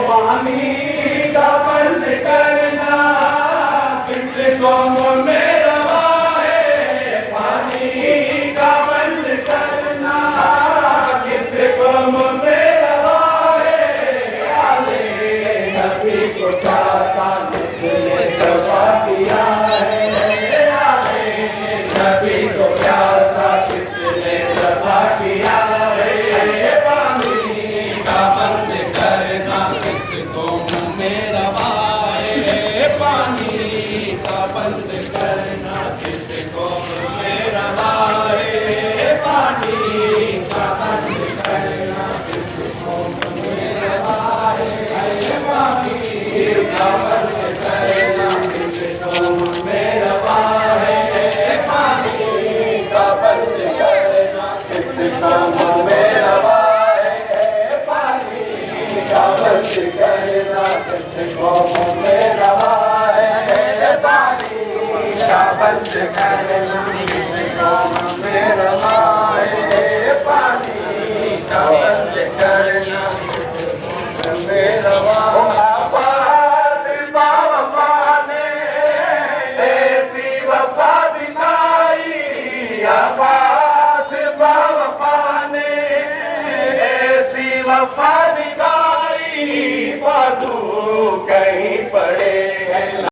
पानी का बंद करना किस कौम में रवा है, पानी का बंद करना किस कौम में रवा है। आले नबी को चाहता किसने सफा किया है, आले नबी को प्यासा किसने सफा किया है। पानी का बंद करना किस कौम में रवा है, पानी का बंद करना किस कौम में रवा है, पानी का बंद करना किस कौम में रवा है, पानी का बंद करना किस कौम में रवा है, पानी का बंद करना किस कौम में रवा है, पानी का बंद करना किस कौम में रवा है, पानी का बंद करना किस कौम में रवा है, पानी का बंद करना किस कौम में रवा है। वफा ने ऐसी वफा दिखाई, वफा ने ऐसी वफा